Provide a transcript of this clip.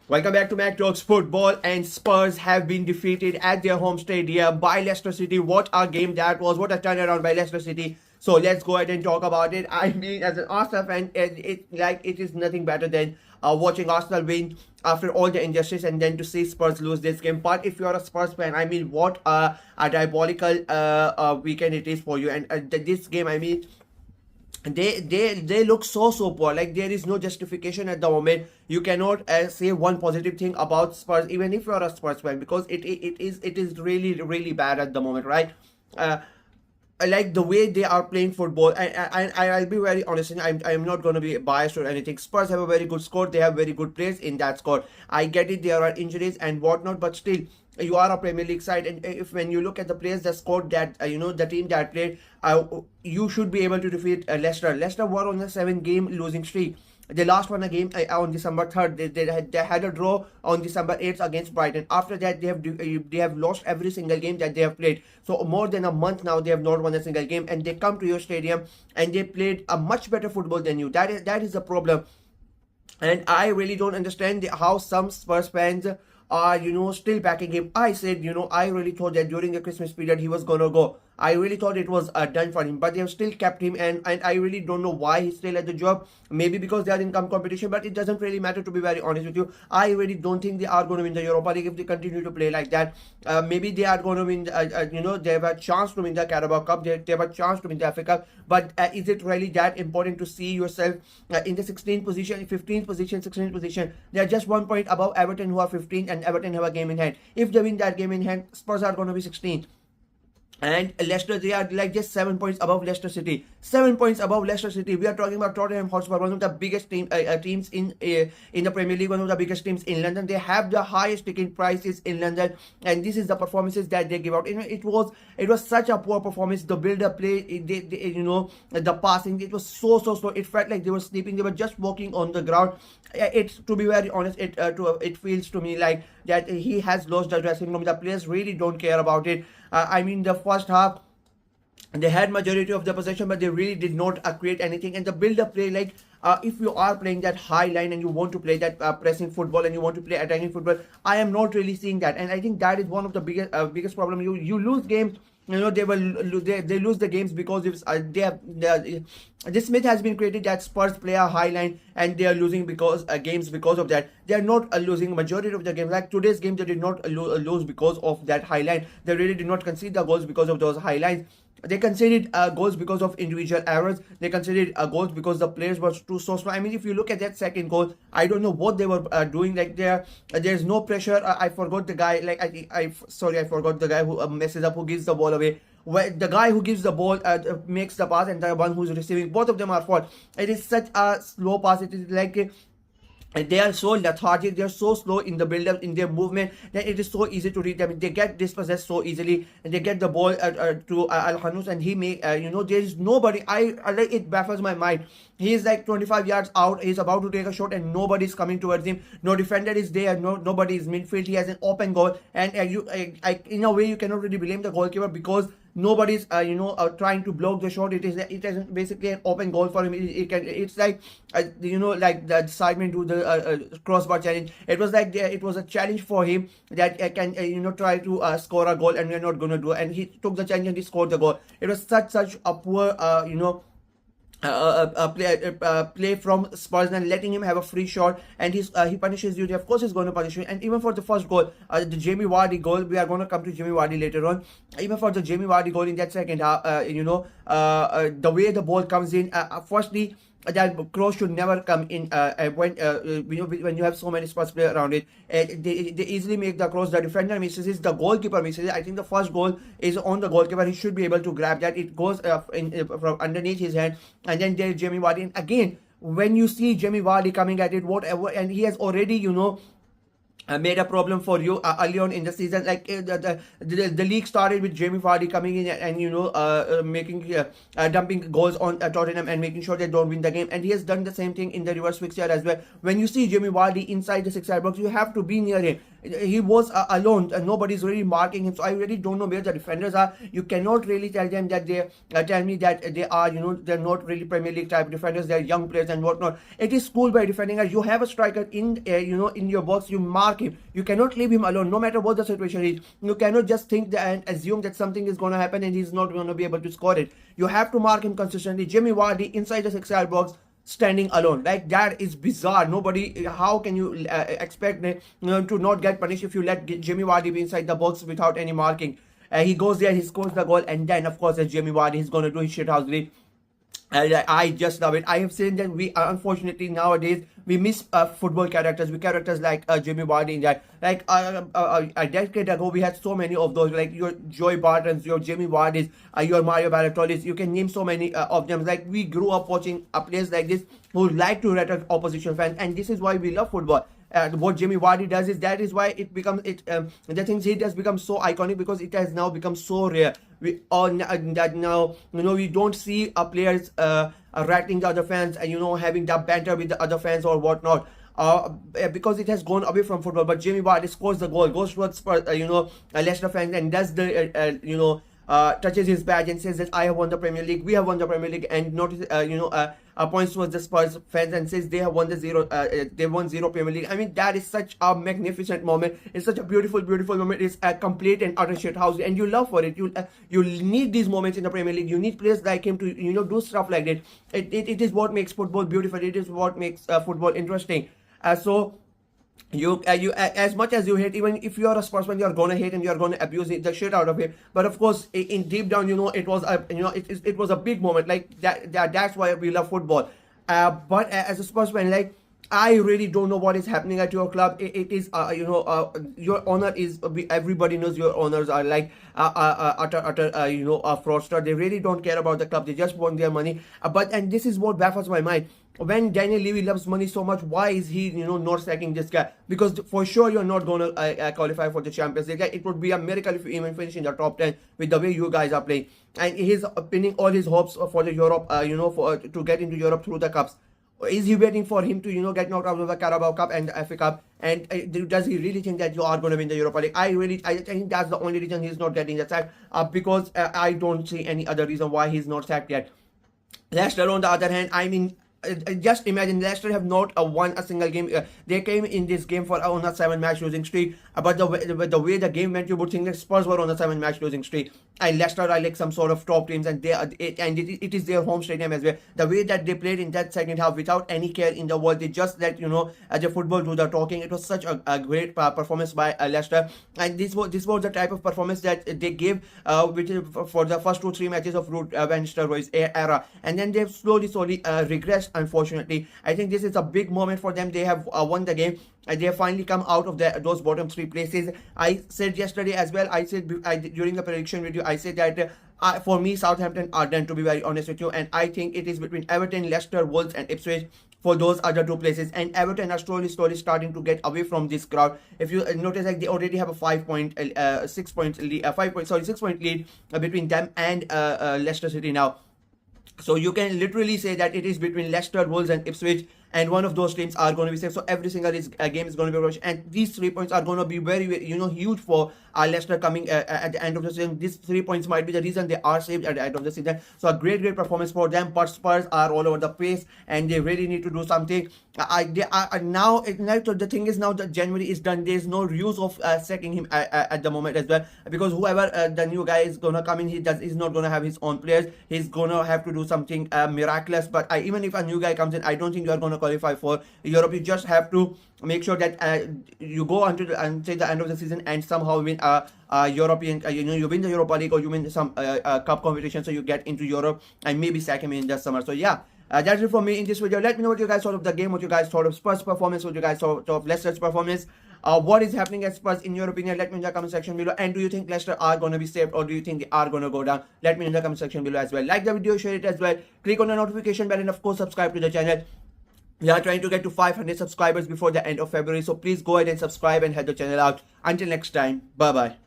Welcome back to Mac Talks Football, and Spurs have been defeated at their home stadium by Leicester City. What a game that was! What a turnaround by Leicester City. So let's go ahead and talk about it. I mean, as an Arsenal fan, it is nothing better than watching Arsenal win after all the injustice, and then to see Spurs lose this game. But if you're a Spurs fan, I mean, what a diabolical weekend it is for you. And this game, I mean, they look so poor. Like, there is no justification at the moment. You cannot say one positive thing about Spurs, even if you're a Spurs fan, because it is really bad at the moment, right? I like the way they are playing football. I'll be very honest, and I'm not going to be biased or anything. Spurs have a very good squad. They have very good players in that squad. I get it, there are injuries and whatnot, but still, you are a Premier League side, and if when you look at the players, the squad that the team that played, you should be able to defeat Leicester. Leicester were on a 7-game losing streak. They lost one game on December 3rd. They had a draw on December 8th against Brighton. After that, they have lost every single game that they have played. So more than a month now, they have not won a single game, and they come to your stadium and they played a much better football than you. That is the problem, and I really don't understand how some Spurs fans are still backing him. I said, I really thought that during the Christmas period he was gonna go. I really thought it was done for him, but they have still kept him, and I really don't know why he's still at the job. Maybe because they are in competition, but it doesn't really matter, to be very honest with you. I really don't think they are going to win the Europa League if they continue to play like that. Maybe they are going to win, they have a chance to win the Carabao Cup, they have a chance to win the FA Cup, but is it really that important to see yourself in the 16th position, 15th position, 16th position? They are just 1 point above Everton, who are 15, and Everton have a game in hand. If they win that game in hand, Spurs are going to be 16th. And Leicester, they are like just 7 points above Leicester City. 7 points above Leicester City. We are talking about Tottenham Hotspur, one of the biggest teams in the Premier League, one of the biggest teams in London. They have the highest ticket prices in London, and this is the performances that they give out. It was such a poor performance. The build-up play, the passing, it was so slow. It felt like they were sleeping. They were just walking on the ground. To be very honest, it feels to me like that he has lost the dressing room. The players really don't care about it. I mean, the first half, they had majority of the possession, but they really did not create anything. And the build-up play, like if you are playing that high line and you want to play that pressing football and you want to play attacking football, I am not really seeing that. And I think that is one of the biggest problem. You lose games. They lose the games because this myth has been created that Spurs play a high line and they are losing games because of that. They are not losing majority of the games. Like today's game, they did not lose because of that high line. They really did not concede the goals because of those high lines. They conceded goals because of individual errors. They conceded goals because the players were so slow. I mean, if you look at that second goal, I don't know what they were doing. Like there's no pressure. I forgot the guy. Like I forgot the guy who messes up, who gives the ball away. Where the guy who gives the ball makes the pass, and the one who's receiving, both of them are fault. It is such a slow pass. It is like they are so lethargic, they are so slow in the build-up, in their movement, that it is so easy to read them. They get dispossessed so easily, and they get the ball to Al-Hanous, and he may, there is nobody. It baffles my mind. He is like 25 yards out. He's about to take a shot, and nobody is coming towards him. No defender is there. Nobody is midfield. He has an open goal, and in a way, you cannot really blame the goalkeeper because nobody's trying to block the shot. It is basically an open goal for him. It's like like the sidemen do the crossbar challenge. It was like it was a challenge for him that I can try to score a goal, and we're not gonna do it. And he took the challenge and he scored the goal. It was such a poor play from Spurs, and letting him have a free shot, and he punishes you. Of course he's going to punish you. And even for the first goal, the Jamie Vardy goal, we are going to come to Jamie Vardy later on. Even for the Jamie Vardy goal in that second half, the way the ball comes in, firstly, that cross should never come in when you have so many Spurs players around it. They easily make the cross. The defender misses it, the goalkeeper misses it. I think the first goal is on the goalkeeper. He should be able to grab that. It goes from underneath his hand, and then there is Jamie Vardy. And again, when you see Jamie Vardy coming at it, whatever, and he has already made a problem for you early on in the season. Like the league started with Jamie Vardy coming in and making dumping goals on Tottenham and making sure they don't win the game, and he has done the same thing in the reverse fixture as well. When you see Jamie Vardy inside the 6-yard box, you have to be near him. he was alone, and nobody's really marking him. So I really don't know where the defenders are. You cannot really tell them that they tell me that they are, they're not really Premier League type defenders. They're young players and whatnot. It is cool by defending. You have a striker in, in your box. You mark him. You cannot leave him alone, no matter what the situation is. You cannot just think and assume that something is going to happen and he's not going to be able to score it. You have to mark him consistently. Jamie Vardy inside the 6-yard box, standing alone, like that is bizarre. Nobody, how can you expect to not get punished if you let Jamie Vardy be inside the box without any marking? He goes there, he scores the goal, and then of course as Jamie Vardy, he's going to do his shithouse. I just love it. I have seen that we unfortunately nowadays we miss football characters. We characters like Jamie Vardy in that. Like a decade ago, we had so many of those. Like your Joy Bartons, your Jamie Vardys, your Mario Balotellis. You can name so many of them. Like we grew up watching players like this who like to rattle opposition fans, and this is why we love football. What Jamie Vardy does is why it becomes the things he does become so iconic, because it has now become so rare. We all that now we don't see players rattling the other fans and having that banter with the other fans or whatnot. Because it has gone away from football. But Jamie Vardy scores the goal, goes towards Leicester fans and does the touches his badge and says that I have won the Premier League, we have won the Premier League, and notice points towards the Spurs fans and says they have won they won 0 Premier League. I mean, that is such a magnificent moment. It's such a beautiful moment. It's a complete and utter shithouse, and you love for it. You need these moments in the Premier League. You need players like him to do stuff like that. It is what makes football beautiful. It is what makes football interesting. So you as much as you hate, even if you are a sportsman, you are gonna hate and you are gonna abuse the shit out of it. But of course, in deep down, it was a it was a big moment. Like that's why we love football. But as a sportsman, like, I really don't know what is happening at your club. It is your owner is, everybody knows your owners are like utter fraudster. They really don't care about the club. They just want their money. And this is what baffles my mind. When Daniel Levy loves money so much, why is he not sacking this guy? Because for sure you're not going to qualify for the Champions League. It would be a miracle if you even finish in the top 10 with the way you guys are playing. And he's pinning all his hopes for the Europe, to get into Europe through the cups. Is he waiting for him to get knocked out of the Carabao Cup and the FA Cup? And does he really think that you are going to win the Europa League? I think that's the only reason he's not getting the sack. Because I don't see any other reason why he's not sacked yet. Leicester, on the other hand, I mean, just imagine Leicester have not won a single game. They came in this game for on a 7-match losing streak. But the way the game went, you would think that Spurs were on a 7-match losing streak, and Leicester are like some sort of top teams, and it is their home stadium as well. The way that they played in that second half without any care in the world, they just let the football do the talking. It was such a great performance by Leicester, and this was the type of performance that they gave for the first 2-3 matches of Ruud van Nistelrooy's era, and then they've slowly regressed. Unfortunately, I think this is a big moment for them. They have won the game. They have finally come out of those bottom 3 places. I said yesterday as well. I said during the prediction video, I said that for me, Southampton are done, to be very honest with you. And I think it is between Everton, Leicester, Wolves, and Ipswich for those other 2 places. And Everton are slowly starting to get away from this crowd. If you notice, like, they already have a 6 point lead between them and Leicester City now. So you can literally say that it is between Leicester, Wolves, and Ipswich, and one of those teams are going to be safe. So every single game is going to be rushed, and these 3 points are going to be very, very huge for Leicester coming at the end of the season. These 3 points might be the reason they are saved at the end of the season. So a great performance for them. But Spurs are all over the place, and they really need to do something. Now the thing is, now that January is done, there's no use of sacking him at the moment as well, because whoever the new guy is gonna come in, he's not gonna have his own players. He's gonna have to do something miraculous. But even if a new guy comes in, I don't think you are gonna qualify for Europe. You just have to make sure that you go until the end of the season and somehow win European, you win the Europa League, or you win some cup competition, so you get into Europe, and maybe sack him in the summer. So yeah, that's it for me in this video. Let me know what you guys thought of the game, what you guys thought of Spurs' performance, what you guys thought of Leicester's performance. What is happening at Spurs in your opinion? Let me know in the comment section below. And do you think Leicester are going to be saved, or do you think they are going to go down? Let me know in the comment section below as well. Like the video, share it as well. Click on the notification bell, and of course subscribe to the channel. We are trying to get to 500 subscribers before the end of February. So please go ahead and subscribe and help the channel out. Until next time, bye bye.